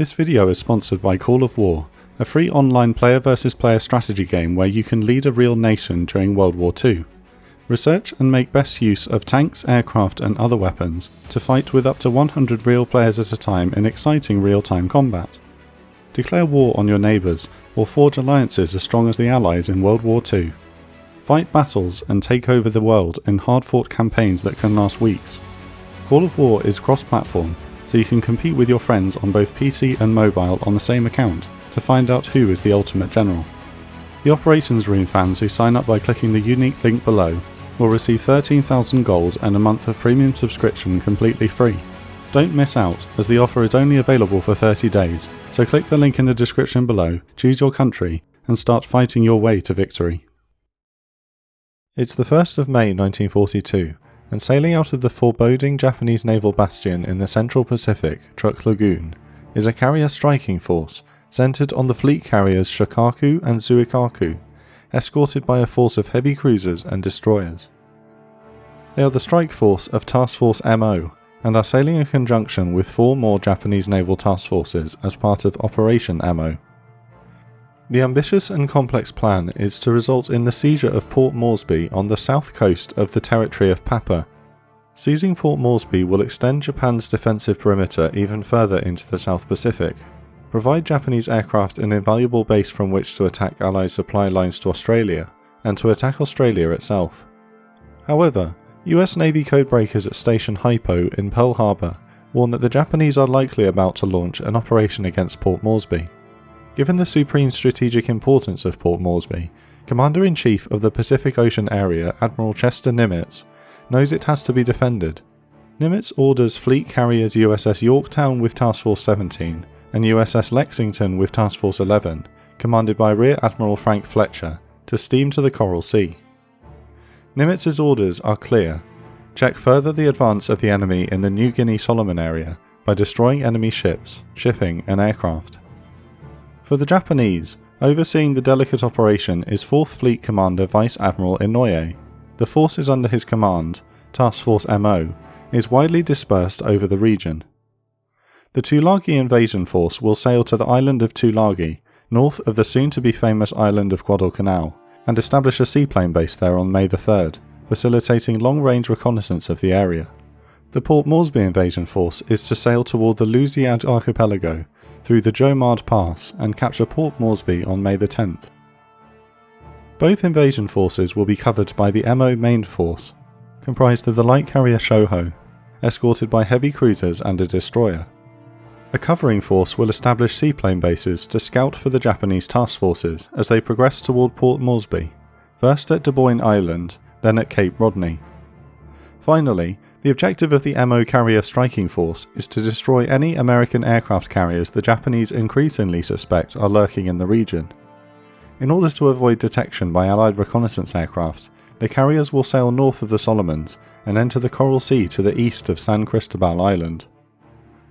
This video is sponsored by Call of War, a free online player versus player strategy game where you can lead a real nation during World War II. Research and make best use of tanks, aircraft and other weapons to fight with up to 100 real players at a time in exciting real-time combat. Declare war on your neighbours or forge alliances as strong as the Allies in World War II. Fight battles and take over the world in hard-fought campaigns that can last weeks. Call of War is cross-platform, so you can compete with your friends on both PC and mobile on the same account to find out who is the ultimate general. The Operations Room fans who sign up by clicking the unique link below will receive 13,000 gold and a month of premium subscription completely free. Don't miss out, as the offer is only available for 30 days, so click the link in the description below, choose your country, and start fighting your way to victory. It's the 1st of May 1942, and sailing out of the foreboding Japanese naval bastion in the Central Pacific, Truk Lagoon, is a carrier striking force centered on the fleet carriers Shokaku and Zuikaku, escorted by a force of heavy cruisers and destroyers. They are the strike force of Task Force MO, and are sailing in conjunction with 4 more Japanese naval task forces as part of Operation MO. The ambitious and complex plan is to result in the seizure of Port Moresby on the south coast of the territory of Papa. Seizing Port Moresby will extend Japan's defensive perimeter even further into the South Pacific, provide Japanese aircraft an invaluable base from which to attack Allied supply lines to Australia, and to attack Australia itself. However, US Navy codebreakers at Station Hypo in Pearl Harbor warn that the Japanese are likely about to launch an operation against Port Moresby. Given the supreme strategic importance of Port Moresby, Commander-in-Chief of the Pacific Ocean area Admiral Chester Nimitz knows it has to be defended. Nimitz orders fleet carriers USS Yorktown with Task Force 17 and USS Lexington with Task Force 11, commanded by Rear Admiral Frank Fletcher, to steam to the Coral Sea. Nimitz's orders are clear: check further the advance of the enemy in the New Guinea Solomon area by destroying enemy ships, shipping and aircraft. For the Japanese, overseeing the delicate operation is 4th Fleet Commander Vice Admiral Inoue. The forces under his command, Task Force MO, is widely dispersed over the region. The Tulagi invasion force will sail to the island of Tulagi, north of the soon-to-be famous island of Guadalcanal, and establish a seaplane base there on May the 3rd, facilitating long-range reconnaissance of the area. The Port Moresby invasion force is to sail toward the Louisiade archipelago, through the Jomard Pass and capture Port Moresby on May the 10th. Both invasion forces will be covered by the MO main force, comprised of the light carrier Shoho, escorted by heavy cruisers and a destroyer. A covering force will establish seaplane bases to scout for the Japanese task forces as they progress toward Port Moresby, first at Dubois Island, then at Cape Rodney. Finally, the objective of the MO carrier striking force is to destroy any American aircraft carriers the Japanese increasingly suspect are lurking in the region. In order to avoid detection by Allied reconnaissance aircraft, the carriers will sail north of the Solomons and enter the Coral Sea to the east of San Cristobal Island.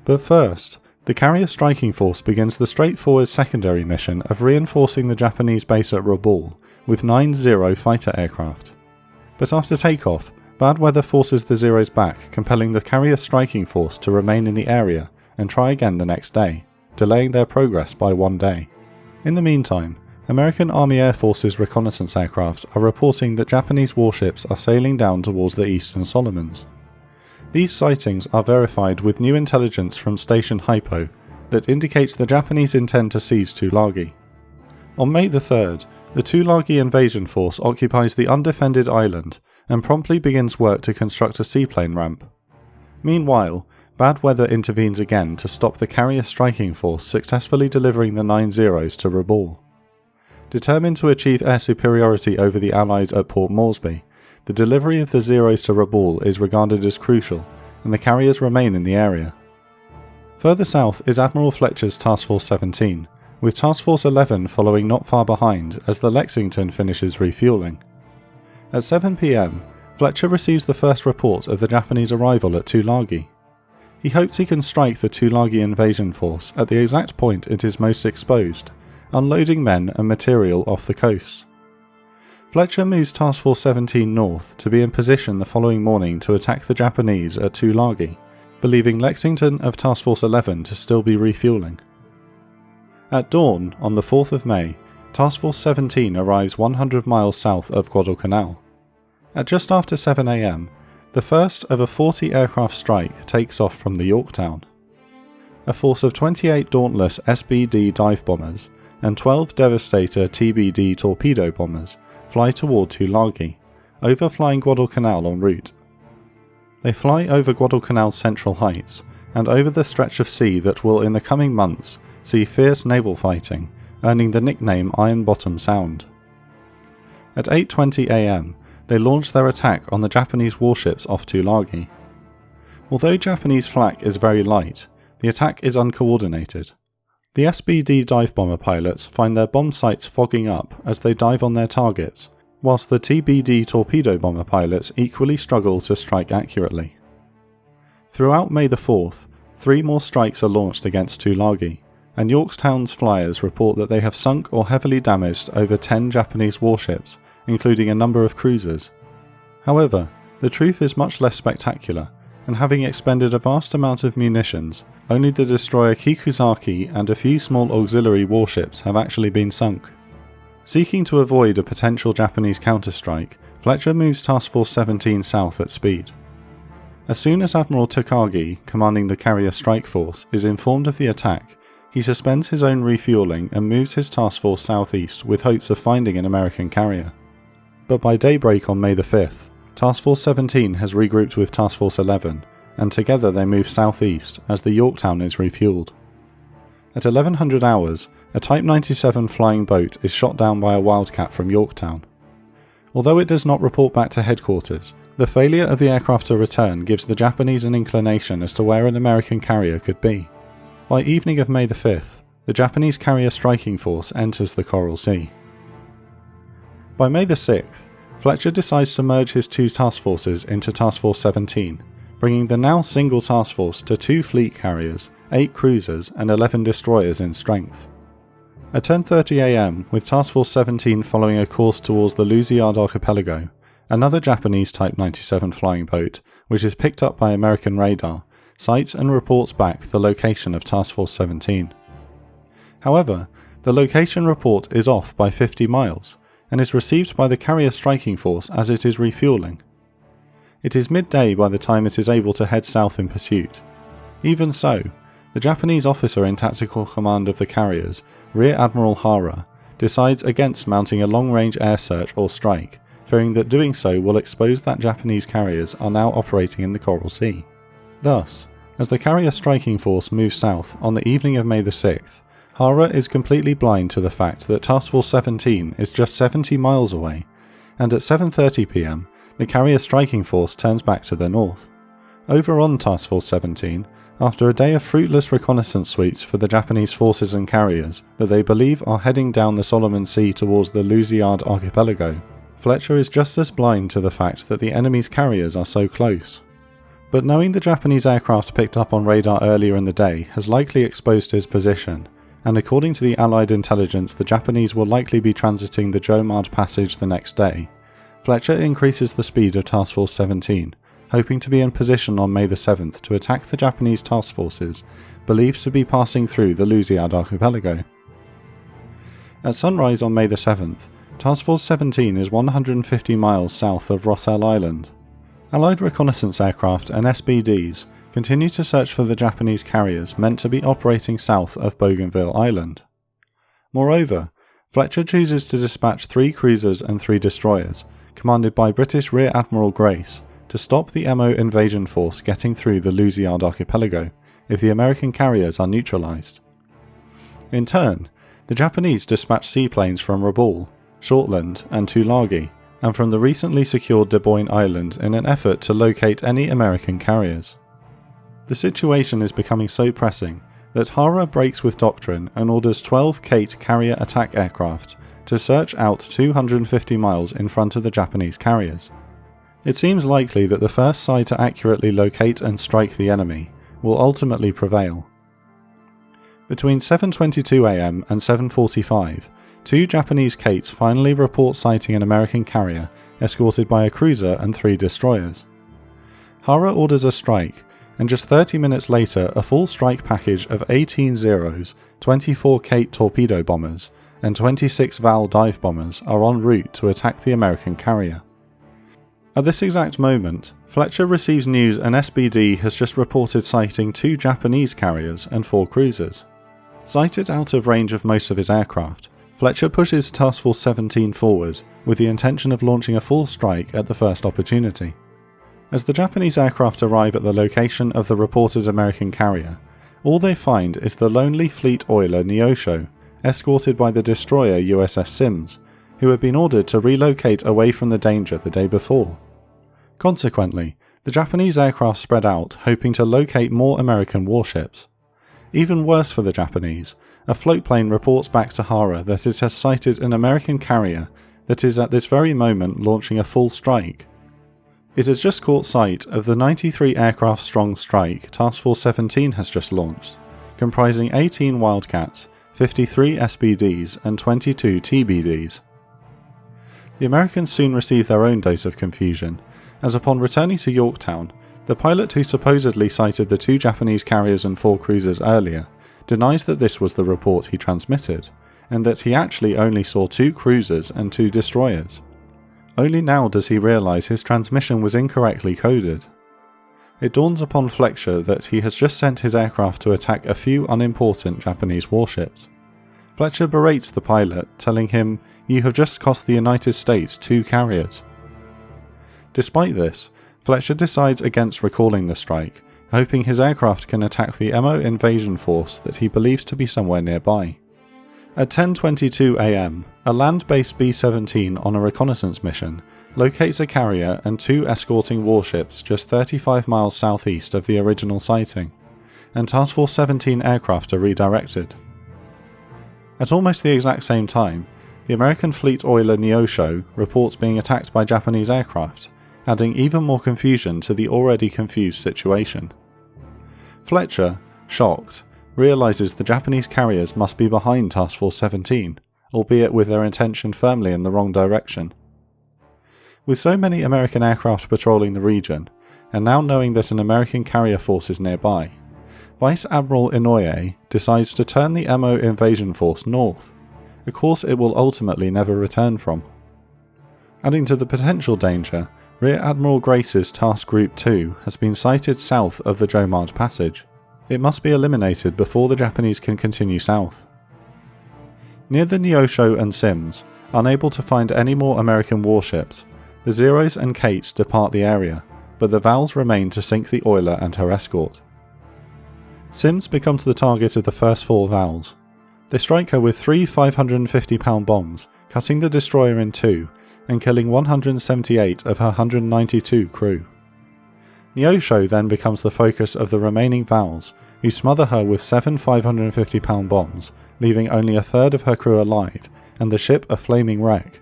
But first, the carrier striking force begins the straightforward secondary mission of reinforcing the Japanese base at Rabaul with 9 Zero fighter aircraft. But after takeoff, bad weather forces the Zeros back, compelling the carrier striking force to remain in the area and try again the next day, delaying their progress by 1 day. In the meantime, American Army Air Force's reconnaissance aircraft are reporting that Japanese warships are sailing down towards the eastern Solomons. These sightings are verified with new intelligence from Station Hypo that indicates the Japanese intend to seize Tulagi. On May the 3rd, the Tulagi invasion force occupies the undefended island and promptly begins work to construct a seaplane ramp. Meanwhile, bad weather intervenes again to stop the carrier striking force successfully delivering the 9 Zeros to Rabaul. Determined to achieve air superiority over the Allies at Port Moresby, the delivery of the Zeros to Rabaul is regarded as crucial, and the carriers remain in the area. Further south is Admiral Fletcher's Task Force 17, with Task Force 11 following not far behind as the Lexington finishes refueling. At 7 PM, Fletcher receives the first reports of the Japanese arrival at Tulagi. He hopes he can strike the Tulagi invasion force at the exact point it is most exposed, unloading men and material off the coast. Fletcher moves Task Force 17 north to be in position the following morning to attack the Japanese at Tulagi, believing Lexington of Task Force 11 to still be refueling. At dawn on the 4th of May, Task Force 17 arrives 100 miles south of Guadalcanal. At just after 7 AM, the first of a 40 aircraft strike takes off from the Yorktown. A force of 28 Dauntless SBD dive bombers and 12 Devastator TBD torpedo bombers fly toward Tulagi, overflying Guadalcanal en route. They fly over Guadalcanal's central heights and over the stretch of sea that will in the coming months see fierce naval fighting, earning the nickname Iron Bottom Sound. At 8:20 AM, they launch their attack on the Japanese warships off Tulagi. Although Japanese flak is very light, the attack is uncoordinated. The SBD dive bomber pilots find their bomb sights fogging up as they dive on their targets, whilst the TBD torpedo bomber pilots equally struggle to strike accurately. Throughout May the 4th, 3 more strikes are launched against Tulagi, and Yorktown's flyers report that they have sunk or heavily damaged over 10 Japanese warships, including a number of cruisers. However, the truth is much less spectacular, and having expended a vast amount of munitions, only the destroyer Kikusaki and a few small auxiliary warships have actually been sunk. Seeking to avoid a potential Japanese counterstrike, Fletcher moves Task Force 17 south at speed. As soon as Admiral Tulagi, commanding the carrier strike force, is informed of the attack, he suspends his own refuelling and moves his task force southeast with hopes of finding an American carrier. But by daybreak on May the 5th, Task Force 17 has regrouped with Task Force 11, and together they move southeast as the Yorktown is refueled. At 1100 hours, a Type 97 flying boat is shot down by a Wildcat from Yorktown. Although it does not report back to headquarters, the failure of the aircraft to return gives the Japanese an inclination as to where an American carrier could be. By evening of May the 5th, the Japanese carrier striking force enters the Coral Sea. By May the 6th, Fletcher decides to merge his 2 task forces into Task Force 17, bringing the now single task force to 2 fleet carriers, 8 cruisers and 11 destroyers in strength. At 10:30 AM, with Task Force 17 following a course towards the Lusiad Archipelago, another Japanese Type 97 flying boat, which is picked up by American radar, sights and reports back the location of Task Force 17. However, the location report is off by 50 miles, and is received by the carrier striking force as it is refuelling. It is midday by the time it is able to head south in pursuit. Even so, the Japanese officer in tactical command of the carriers, Rear Admiral Hara, decides against mounting a long-range air search or strike, fearing that doing so will expose that Japanese carriers are now operating in the Coral Sea. Thus, as the carrier striking force moves south on the evening of May the 6th, Hara is completely blind to the fact that Task Force 17 is just 70 miles away, and at 7:30 PM, the carrier striking force turns back to the north. Over on Task Force 17, after a day of fruitless reconnaissance sweeps for the Japanese forces and carriers that they believe are heading down the Solomon Sea towards the Lusiad Archipelago, Fletcher is just as blind to the fact that the enemy's carriers are so close. But knowing the Japanese aircraft picked up on radar earlier in the day has likely exposed his position, and according to the Allied intelligence the Japanese will likely be transiting the Jomard Passage the next day, Fletcher increases the speed of Task Force 17, hoping to be in position on May the 7th to attack the Japanese task forces believed to be passing through the Lusiad Archipelago. At sunrise on May the 7th, Task Force 17 is 150 miles south of Rossell Island. Allied reconnaissance aircraft and SBDs continue to search for the Japanese carriers meant to be operating south of Bougainville Island. Moreover, Fletcher chooses to dispatch 3 cruisers and 3 destroyers, commanded by British Rear Admiral Grace, to stop the MO invasion force getting through the Lusiad Archipelago if the American carriers are neutralised. In turn, the Japanese dispatch seaplanes from Rabaul, Shortland and Tulagi, and from the recently secured De Boyne Island in an effort to locate any American carriers. The situation is becoming so pressing that Hara breaks with doctrine and orders 12 Kate carrier attack aircraft to search out 250 miles in front of the Japanese carriers. It seems likely that the first side to accurately locate and strike the enemy will ultimately prevail. Between 7:22 AM and 7:45, 2 Japanese Kates finally report sighting an American carrier escorted by a cruiser and 3 destroyers. Hara orders a strike, and just 30 minutes later a full strike package of 18 Zeros, 24 Kate torpedo bombers, and 26 Val dive bombers are en route to attack the American carrier. At this exact moment, Fletcher receives news an SBD has just reported sighting 2 Japanese carriers and 4 cruisers. Sighted out of range of most of his aircraft, Fletcher pushes Task Force 17 forward with the intention of launching a full strike at the first opportunity. As the Japanese aircraft arrive at the location of the reported American carrier, all they find is the lonely fleet oiler Neosho, escorted by the destroyer USS Sims, who had been ordered to relocate away from the danger the day before. Consequently, the Japanese aircraft spread out, hoping to locate more American warships. Even worse for the Japanese, a floatplane reports back to Hara that it has sighted an American carrier that is at this very moment launching a full strike. It has just caught sight of the 93 aircraft strong strike Task Force 17 has just launched, comprising 18 Wildcats, 53 SBDs and 22 TBDs. The Americans soon receive their own dose of confusion, as upon returning to Yorktown, the pilot who supposedly sighted the 2 Japanese carriers and 4 cruisers earlier denies that this was the report he transmitted, and that he actually only saw 2 cruisers and 2 destroyers. Only now does he realise his transmission was incorrectly coded. It dawns upon Fletcher that he has just sent his aircraft to attack a few unimportant Japanese warships. Fletcher berates the pilot, telling him, "You have just cost the United States 2 carriers." Despite this, Fletcher decides against recalling the strike, hoping his aircraft can attack the MO invasion force that he believes to be somewhere nearby. At 10:22 am, a land-based B-17 on a reconnaissance mission locates a carrier and 2 escorting warships just 35 miles southeast of the original sighting, and Task Force 17 aircraft are redirected. At almost the exact same time, the American fleet oiler Neosho reports being attacked by Japanese aircraft, adding even more confusion to the already confused situation. Fletcher, shocked, realises the Japanese carriers must be behind Task Force 17, albeit with their intention firmly in the wrong direction. With so many American aircraft patrolling the region, and now knowing that an American carrier force is nearby, Vice Admiral Inoue decides to turn the MO invasion force north, a course it will ultimately never return from. Adding to the potential danger, Rear Admiral Grace's Task Group 2 has been sighted south of the Jomard Passage. It must be eliminated before the Japanese can continue south. Near the Neosho and Sims, unable to find any more American warships, the Zeros and Kates depart the area, but the Vals remain to sink the oiler and her escort. Sims becomes the target of the first 4 Vals. They strike her with 3 550-pound bombs, cutting the destroyer in 2 and killing 178 of her 192 crew. Neosho then becomes the focus of the remaining Vals, who smother her with 7 550-pound bombs, leaving only a third of her crew alive and the ship a flaming wreck.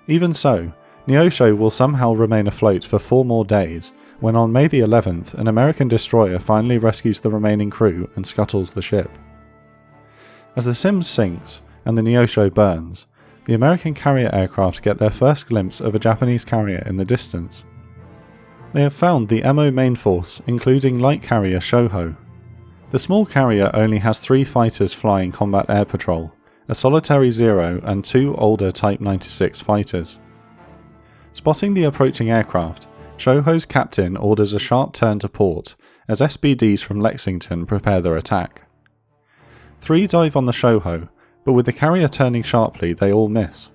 Even so, Neosho will somehow remain afloat for 4 more days, when on May the 11th an American destroyer finally rescues the remaining crew and scuttles the ship. As the Sims sinks and the Neosho burns, the American carrier aircraft get their first glimpse of a Japanese carrier in the distance. They have found the MO main force, including light carrier Shoho. The small carrier only has 3 fighters flying combat air patrol, a solitary Zero and 2 older Type 96 fighters. Spotting the approaching aircraft, Shoho's captain orders a sharp turn to port as SBDs from Lexington prepare their attack. 3 dive on the Shoho, but with the carrier turning sharply they all miss.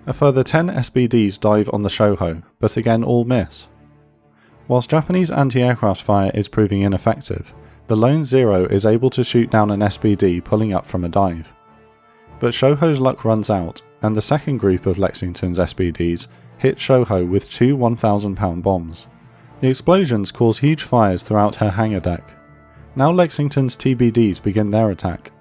A further 10 SBDs dive on the Shoho, but again all miss. Whilst Japanese anti-aircraft fire is proving ineffective, the lone Zero is able to shoot down an SBD pulling up from a dive. But Shoho's luck runs out, and the second group of Lexington's SBDs hit Shoho with 2 1,000-pound bombs. The explosions cause huge fires throughout her hangar deck. Now Lexington's TBDs begin their attack.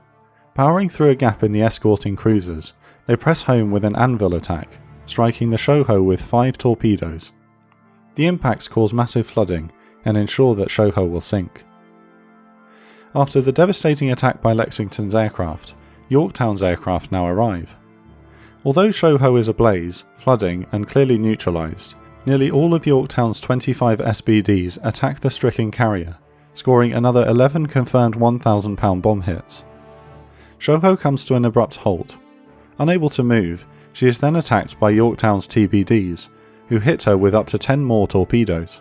Powering through a gap in the escorting cruisers, they press home with an anvil attack, striking the Shoho with 5 torpedoes. The impacts cause massive flooding and ensure that Shoho will sink. After the devastating attack by Lexington's aircraft, Yorktown's aircraft now arrive. Although Shoho is ablaze, flooding and clearly neutralised, nearly all of Yorktown's 25 SBDs attack the stricken carrier, scoring another 11 confirmed 1,000-pound bomb hits. Shoho comes to an abrupt halt. Unable to move, she is then attacked by Yorktown's TBDs, who hit her with up to 10 more torpedoes.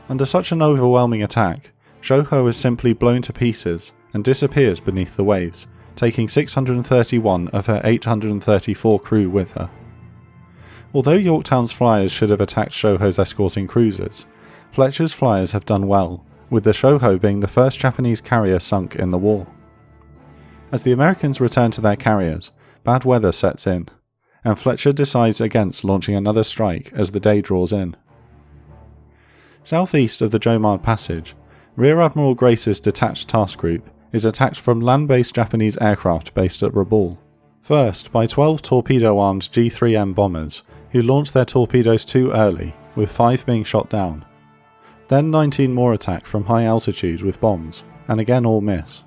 Under such an overwhelming attack, Shoho is simply blown to pieces and disappears beneath the waves, taking 631 of her 834 crew with her. Although Yorktown's flyers should have attacked Shoho's escorting cruisers, Fletcher's flyers have done well, with the Shoho being the first Japanese carrier sunk in the war. As the Americans return to their carriers, bad weather sets in, and Fletcher decides against launching another strike as the day draws in. Southeast of the Jomard Passage, Rear Admiral Grace's detached task group is attacked from land-based Japanese aircraft based at Rabaul. First by 12 torpedo-armed G3M bombers, who launched their torpedoes too early, with 5 being shot down. Then 19 more attack from high altitude with bombs, and again all miss.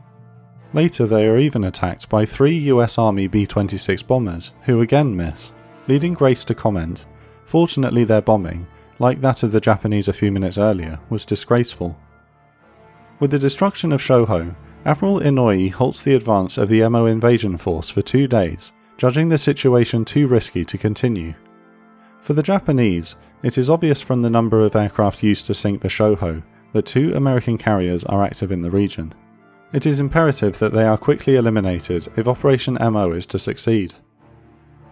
Later they are even attacked by 3 US Army B-26 bombers, who again miss, leading Grace to comment, "Fortunately their bombing, like that of the Japanese a few minutes earlier, was disgraceful." With the destruction of Shoho, Admiral Inouye halts the advance of the MO invasion force for 2 days, judging the situation too risky to continue. For the Japanese, it is obvious from the number of aircraft used to sink the Shoho that 2 American carriers are active in the region. It is imperative that they are quickly eliminated if Operation MO is to succeed.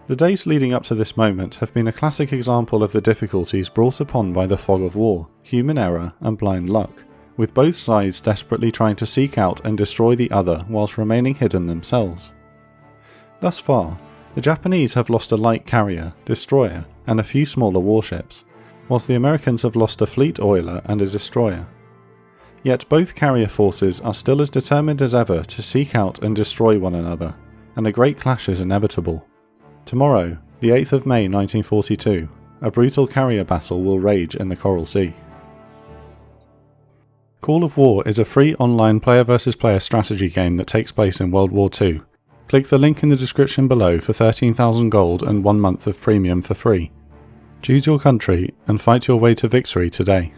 The days leading up to this moment have been a classic example of the difficulties brought upon by the fog of war, human error and blind luck, with both sides desperately trying to seek out and destroy the other whilst remaining hidden themselves. Thus far, the Japanese have lost a light carrier, destroyer, and a few smaller warships, whilst the Americans have lost a fleet oiler and a destroyer. Yet both carrier forces are still as determined as ever to seek out and destroy one another, and a great clash is inevitable. Tomorrow, the 8th of May 1942, a brutal carrier battle will rage in the Coral Sea. Call of War is a free online player versus player strategy game that takes place in World War II. Click the link in the description below for 13,000 gold and 1 month of premium for free. Choose your country and fight your way to victory today.